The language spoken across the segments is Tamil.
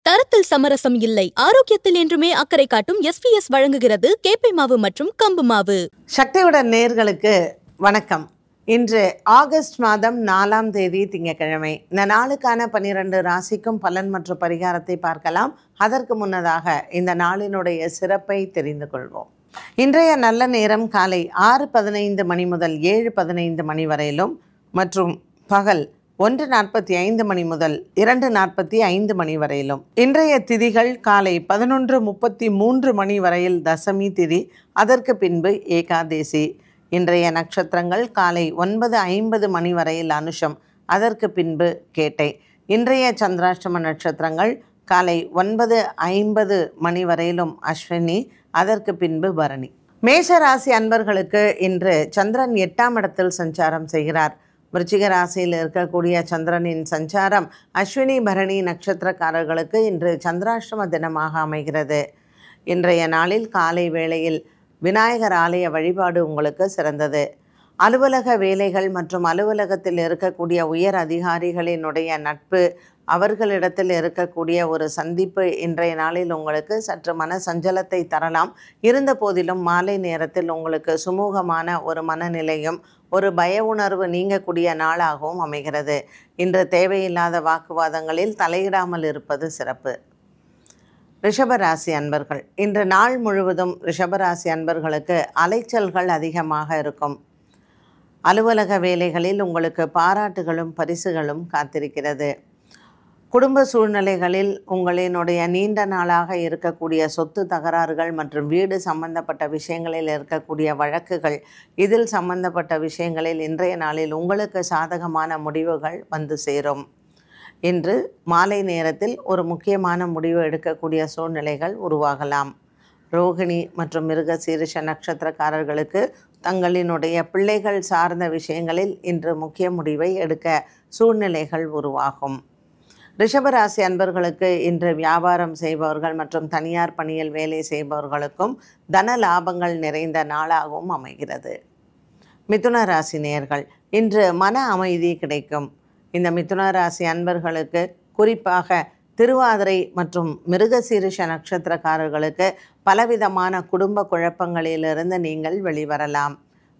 தரத்தில் சமரசம் இல்லை. ஆரோக்கியத்தில் என்றுமே அக்கறை காட்டும் எஸ்பிஎஸ் வழங்குகிறது கேப்பை மாவு மற்றும் கம்பு மாவு. சக்தியுடன் நேயர்களுக்கு வணக்கம். இன்று ஆகஸ்ட் மாதம் 4ஆம் தேதி திங்கட்கிழமை. இந்த நாளுக்கான 12 ராசிக்கும் பலன் மற்றும் பரிகாரத்தை பார்க்கலாம். அதற்கு முன்னதாக இந்த நாளினுடைய சிறப்பை தெரிந்து கொள்வோம். இன்றைய நல்ல நேரம் காலை 6:15 மணி முதல் 7:15 மணி வரையிலும் மற்றும் பகல் 1:45 மணி முதல் 2:45 மணி வரையிலும். இன்றைய திதிகள் காலை 11:33 மணி வரையில் தசமி திதி, அதற்கு பின்பு ஏகாதேசி. இன்றைய நட்சத்திரங்கள் காலை 9:50 மணி வரையில் அனுஷம், அதற்கு பின்பு கேட்டை. இன்றைய சந்திராஷ்டம நட்சத்திரங்கள் காலை 9:50 மணி வரையிலும் அஸ்வினி, அதற்கு பின்பு பரணி. மேஷ ராசி அன்பர்களுக்கு இன்று சந்திரன் 8ஆம் இடத்தில் சஞ்சாரம் செய்கிறார். விருச்சிக ராசியில் இருக்கக்கூடிய சந்திரனின் சஞ்சாரம் அஸ்வினி பரணி நட்சத்திரக்காரர்களுக்கு இன்று சந்திராஷ்டம தினமாக அமைகிறது. இன்றைய நாளில் காலை வேளையில் விநாயகர் ஆலய வழிபாடு உங்களுக்கு சிறந்தது. அலுவலக வேலைகள் மற்றும் அலுவலகத்தில் இருக்கக்கூடிய உயர் அதிகாரிகளினுடைய நட்பு, அவர்களிடத்தில் இருக்கக்கூடிய ஒரு சந்திப்பு இன்றைய நாளில் உங்களுக்கு சற்று மன சஞ்சலத்தை தரலாம். இருந்த போதிலும் மாலை நேரத்தில் உங்களுக்கு சுமூகமான ஒரு மனநிலையும் ஒரு பய உணர்வு நீங்கக்கூடிய நாளாகவும் அமைகிறது. இன்று தேவையில்லாத வாக்குவாதங்களில் தலையிடாமல் இருப்பது சிறப்பு. ரிஷபராசி அன்பர்கள், இன்று நாள் முழுவதும் ரிஷபராசி அன்பர்களுக்கு அலைச்சல்கள் அதிகமாக இருக்கும். அலுவலக வேலைகளில் உங்களுக்கு பாராட்டுகளும் பரிசுகளும் காத்திருக்கிறது. குடும்ப சூழ்நிலைகளில் உங்களினுடைய நீண்ட நாளாக இருக்கக்கூடிய சொத்து தகராறுகள் மற்றும் வீடு சம்பந்தப்பட்ட விஷயங்களில் இருக்கக்கூடிய வழக்குகள், இதில் சம்பந்தப்பட்ட விஷயங்களில் இன்றைய நாளில் உங்களுக்கு சாதகமான முடிவுகள் வந்து சேரும். இன்று மாலை நேரத்தில் ஒரு முக்கியமான முடிவு எடுக்கக்கூடிய சூழ்நிலைகள் உருவாகலாம். ரோகிணி மற்றும் மிருகசீரிஷ நட்சத்திரக்காரர்களுக்கு தங்களினுடைய பிள்ளைகள் சார்ந்த விஷயங்களில் இன்று முக்கிய முடிவை எடுக்க சூழ்நிலைகள் உருவாகும். ரிஷபராசி அன்பர்களுக்கு இன்று வியாபாரம் செய்பவர்கள் மற்றும் தனியார் பணியில் வேலை செய்பவர்களுக்கும் தன லாபங்கள் நிறைந்த நாளாகவும் அமைகிறது. மிதுன ராசி நேயர்கள், இன்று மன அமைதி கிடைக்கும். இந்த மிதுன ராசி அன்பர்களுக்கு குறிப்பாக திருவாதிரை மற்றும் மிருகசீரிஷ நட்சத்திரக்காரர்களுக்கு பலவிதமான குடும்ப குழப்பங்களிலிருந்து நீங்கள் வெளிவரலாம்.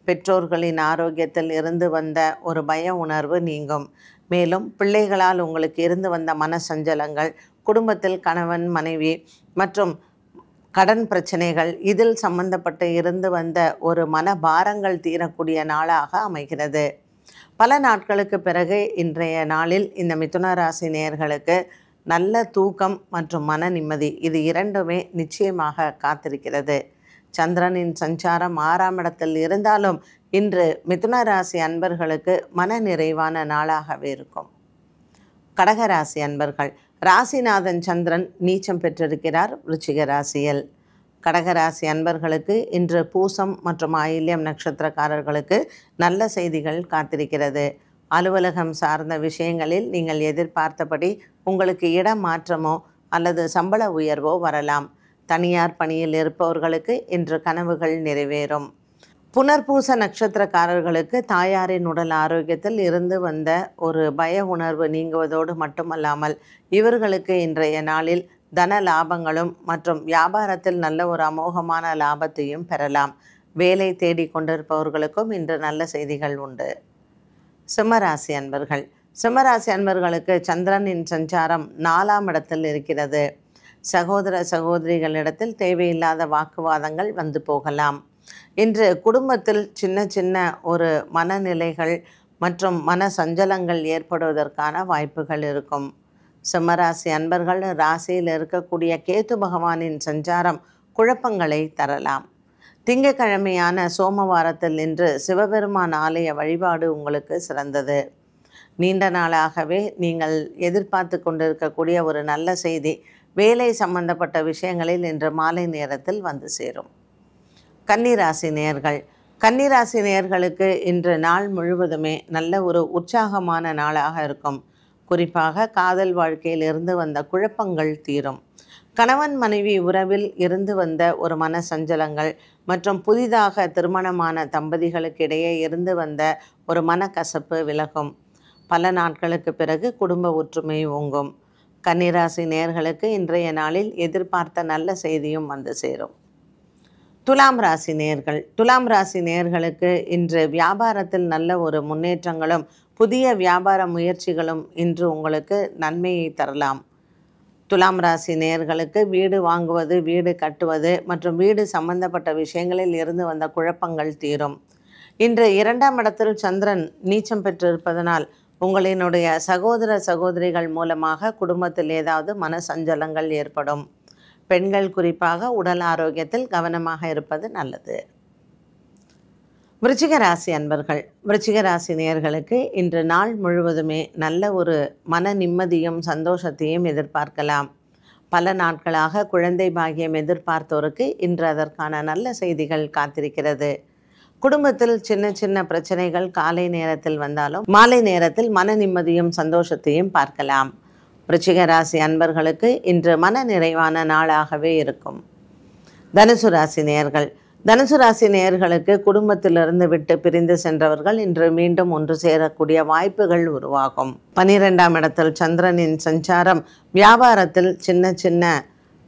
பெற்றோர்களின் ஆரோக்கியத்தில் இருந்து வந்த ஒரு பய உணர்வு நீங்கும். மேலும் பிள்ளைகளால் உங்களுக்கு இருந்து வந்த மன சஞ்சலங்கள், குடும்பத்தில் கணவன் மனைவி மற்றும் கடன் பிரச்சனைகள், இதில் சம்பந்தப்பட்டு இருந்து வந்த ஒரு மனபாரங்கள் தீரக்கூடிய நாளாக அமைகிறது. பல நாட்களுக்கு பிறகு இன்றைய நாளில் இந்த மிதுன ராசி நேயர்களுக்கு நல்ல தூக்கம் மற்றும் மன நிம்மதி, இது இரண்டுமே நிச்சயமாக காத்திருக்கிறது. சந்திரனின் சஞ்சாரம் 6ஆம் இடத்தில் இருந்தாலும் இன்று மிதுன ராசி அன்பர்களுக்கு மன நிறைவான நாளாகவே இருக்கும். கடகராசி அன்பர்கள், ராசிநாதன் சந்திரன் நீச்சம் பெற்றிருக்கிறார் விருச்சிக ராசியில். கடகராசி அன்பர்களுக்கு இன்று பூசம் மற்றும் ஆயில்யம் நட்சத்திரக்காரர்களுக்கு நல்ல செய்திகள் காத்திருக்கிறது. அலுவலகம் சார்ந்த விஷயங்களில் நீங்கள் எதிர்பார்த்தபடி உங்களுக்கு இடம் மாற்றமோ அல்லது சம்பள உயர்வோ வரலாம். தனியார் பணியில் இருப்பவர்களுக்கு இன்று கனவுகள் நிறைவேறும். புனர்பூச நட்சத்திரக்காரர்களுக்கு தாயாரின் உடல் ஆரோக்கியத்தில் இருந்து வந்த ஒரு பய உணர்வு நீங்குவதோடு மட்டுமல்லாமல் இவர்களுக்கு இன்றைய நாளில் தன லாபங்களும் மற்றும் வியாபாரத்தில் நல்ல ஒரு அமோகமான லாபத்தையும் பெறலாம். வேலை தேடி கொண்டிருப்பவர்களுக்கும் இன்று நல்ல செய்திகள் உண்டு. சிம்மராசி அன்பர்கள், சிம்மராசி அன்பர்களுக்கு சந்திரனின் சஞ்சாரம் 4ஆம் இடத்தில் இருக்கிறது. சகோதர சகோதரிகளிடத்தில் தேவையில்லாத வாக்குவாதங்கள் வந்து போகலாம். இன்று குடும்பத்தில் சின்ன சின்ன ஒரு மனநிலைகள் மற்றும் மன சஞ்சலங்கள் ஏற்படுவதற்கான வாய்ப்புகள் இருக்கும். சிம்மராசி அன்பர்கள் ராசியில் இருக்கக்கூடிய கேது பகவானின் சஞ்சாரம் குழப்பங்களை தரலாம். திங்கட்கிழமையான சோமவாரத்தில் இன்று சிவபெருமான் ஆலய வழிபாடு உங்களுக்கு சிறந்தது. நீண்ட நாளாகவே நீங்கள் எதிர்பார்த்து கொண்டிருக்கக்கூடிய ஒரு நல்ல செய்தி வேலை சம்பந்தப்பட்ட விஷயங்களில் இன்று மாலை நேரத்தில் வந்து சேரும். கன்னிராசி நேயர்கள், கன்னிராசி நேயர்களுக்கு இன்று நாள் முழுவதுமே நல்ல ஒரு உற்சாகமான நாளாக இருக்கும். குறிப்பாக காதல் வாழ்க்கையில் இருந்து வந்த குழப்பங்கள் தீரும். கணவன் மனைவி உறவில் இருந்து வந்த ஒரு மன சஞ்சலங்கள் மற்றும் புதிதாக திருமணமான தம்பதிகளுக்கு இடையே இருந்து வந்த ஒரு மனக்கசப்பு விலகும். பல நாட்களுக்கு பிறகு குடும்ப ஒற்றுமை ஓங்கும். கன்னிராசி நேயர்களுக்கு இன்றைய நாளில் எதிர்பார்த்த நல்ல செய்தியும் வந்து சேரும். துலாம் ராசி நேயர்கள், துலாம் ராசி நேயர்களுக்கு இன்று வியாபாரத்தில் நல்ல ஒரு முன்னேற்றங்களும் புதிய வியாபார முயற்சிகளும் இன்று உங்களுக்கு நன்மையை தரலாம். துலாம் ராசி நேயர்களுக்கு வீடு வாங்குவது, வீடு கட்டுவது மற்றும் வீடு சம்பந்தப்பட்ட விஷயங்களில் இருந்து வந்த குழப்பங்கள் தீரும். இன்று 2ஆம் இடத்தில் சந்திரன் நீச்சம் பெற்றிருப்பதனால் உங்களினுடைய சகோதர சகோதரிகள் மூலமாக குடும்பத்தில் ஏதாவது மனசஞ்சலங்கள் ஏற்படும். பெண்கள் குறிப்பாக உடல் ஆரோக்கியத்தில் கவனமாக இருப்பது நல்லது. விருச்சிக ராசி அன்பர்கள், விருச்சிக ராசி நேயர்களுக்கு இன்று நாள் முழுவதுமே நல்ல ஒரு மன நிம்மதியும் சந்தோஷத்தையும் எதிர்பார்க்கலாம். பல நாட்களாக குழந்தை பாக்கியம் எதிர்பார்த்தோருக்கு இன்று அதற்கான நல்ல செய்திகள் காத்திருக்கிறது. குடும்பத்தில் சின்ன சின்ன பிரச்சனைகள் காலை நேரத்தில் வந்தாலும் மாலை நேரத்தில் மன நிம்மதியும் சந்தோஷத்தையும் பார்க்கலாம். விருச்சிக ராசி அன்பர்களுக்கு இன்று மன நிறைவான நாளாகவே இருக்கும். தனுசு ராசி நேயர்கள், தனுசு ராசி நேயர்களுக்கு குடும்பத்திலிருந்து விட்டு பிரிந்து சென்றவர்கள் இன்று மீண்டும் ஒன்று சேரக்கூடிய வாய்ப்புகள் உருவாகும். 12ஆம் இடத்தில் சந்திரனின் சஞ்சாரம் வியாபாரத்தில் சின்ன சின்ன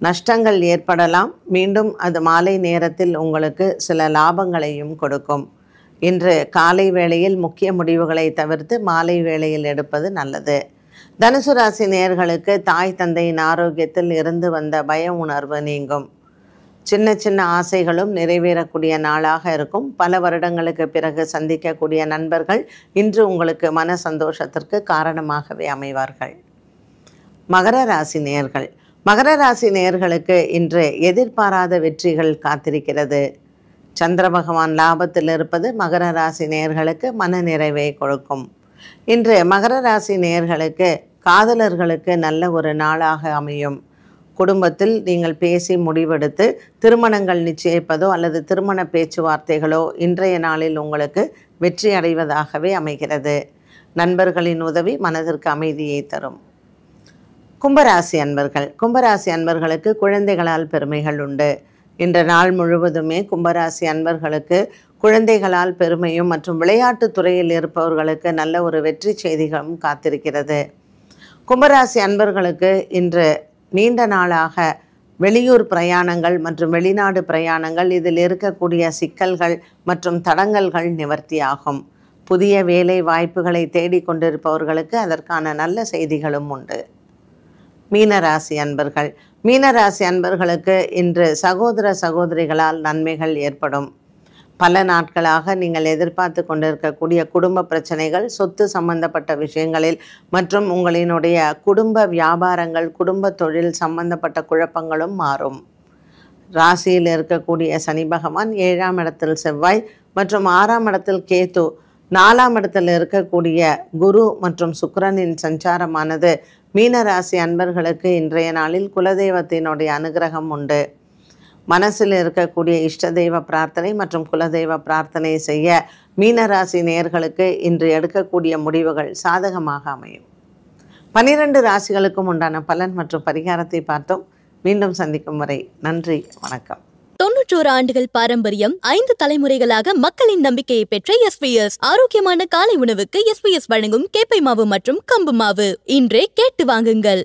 நஷ்டங்கள் ஏற்படலாம். மீண்டும் அது மாலை நேரத்தில் உங்களுக்கு சில லாபங்களையும் கொடுக்கும். இன்று காலை வேளையில் முக்கிய முடிவுகளை தவிர்த்து மாலை வேளையில் எடுப்பது நல்லது. தனுசு ராசி நேயர்களுக்கு தாய் தந்தையின் ஆரோக்கியத்தில் இருந்து வந்த பய உணர்வு நீங்கும். சின்ன சின்ன ஆசைகளும் நிறைவேறக்கூடிய நாளாக இருக்கும். பல வருடங்களுக்கு பிறகு சந்திக்கக்கூடிய நண்பர்கள் இன்று உங்களுக்கு மன சந்தோஷத்திற்கு காரணமாகவே அமைவார்கள். மகர ராசி நேயர்கள், மகர ராசி நேயர்களுக்கு இன்று எதிர்பாராத வெற்றிகள் காத்திருக்கிறது. சந்திர பகவான் லாபத்தில் இருப்பது மகர ராசி நேயர்களுக்கு மன நிறைவை கொடுக்கும். இன்று மகர ராசி நேயர்களுக்கு காதலர்களுக்கு நல்ல ஒரு நாளாக அமையும். குடும்பத்தில் நீங்கள் பேசி முடிவெடுத்து திருமணங்கள் நிச்சயிப்பதோ அல்லது திருமண பேச்சுவார்த்தைகளோ இன்றைய நாளில் உங்களுக்கு வெற்றி அடைவதாகவே அமைகிறது. நண்பர்களின் உதவி மனதிற்கு அமைதியை தரும். கும்பராசி அன்பர்கள், கும்பராசி அன்பர்களுக்கு குழந்தைகளால் பெருமைகள் உண்டு. இன்று நாள் முழுவதுமே கும்பராசி அன்பர்களுக்கு குழந்தைகளால் பெருமையும் மற்றும் விளையாட்டுத் துறையில் இருப்பவர்களுக்கு நல்ல ஒரு வெற்றி செய்திகளும் காத்திருக்கிறது. கும்பராசி அன்பர்களுக்கு இன்று நீண்ட நாளாக வெளியூர் பிரயாணங்கள் மற்றும் வெளிநாடு பிரயாணங்கள், இதில் இருக்கக்கூடிய சிக்கல்கள் மற்றும் தடங்கல்கள் நிவர்த்தியாகும். புதிய வேலை வாய்ப்புகளை தேடிக்கொண்டிருப்பவர்களுக்கு அதற்கான நல்ல செய்திகளும் உண்டு. மீனராசி அன்பர்கள், மீனராசி அன்பர்களுக்கு இன்று சகோதர சகோதரிகளால் நன்மைகள் ஏற்படும். பல நாட்களாக நீங்கள் எதிர்பார்த்து கொண்டிருக்கக்கூடிய குடும்ப பிரச்சனைகள், சொத்து சம்பந்தப்பட்ட விஷயங்களில் மற்றும் உங்களினுடைய குடும்ப வியாபாரங்கள், குடும்ப தொழில் சம்பந்தப்பட்ட குழப்பங்களும் மாறும். ராசியில் இருக்கக்கூடிய சனி பகவான் 7ஆம் இடத்தில் செவ்வாய் மற்றும் 6ஆம் இடத்தில் கேது, 4ஆம் இடத்தில் இருக்கக்கூடிய குரு மற்றும் சுக்கிரனின் சஞ்சாரமானது மீனராசி அன்பர்களுக்கு இன்றைய நாளில் குலதெய்வத்தினுடைய அனுகிரகம் உண்டு. மனசில் இருக்கக்கூடிய இஷ்ட தெய்வ பிரார்த்தனை மற்றும் குலதெய்வ பிரார்த்தனை செய்ய மீனராசி நேயர்களுக்கு இன்று எடுக்கக்கூடிய முடிவுகள் சாதகமாக அமையும். 12 ராசிகளுக்கும் உண்டான பலன் மற்றும் பரிகாரத்தை பார்த்தோம். மீண்டும் சந்திக்கும் வரை நன்றி, வணக்கம். 91 ஆண்டுகள் பாரம்பரியம், 5 தலைமுறைகளாக மக்களின் நம்பிக்கையை பெற்ற SVS. ஆரோக்கியமான காலை உணவுக்கு SVS வழங்கும் கேப்பை மாவு மற்றும் கம்பு மாவு. இன்றே கேட்டு வாங்குங்கள்.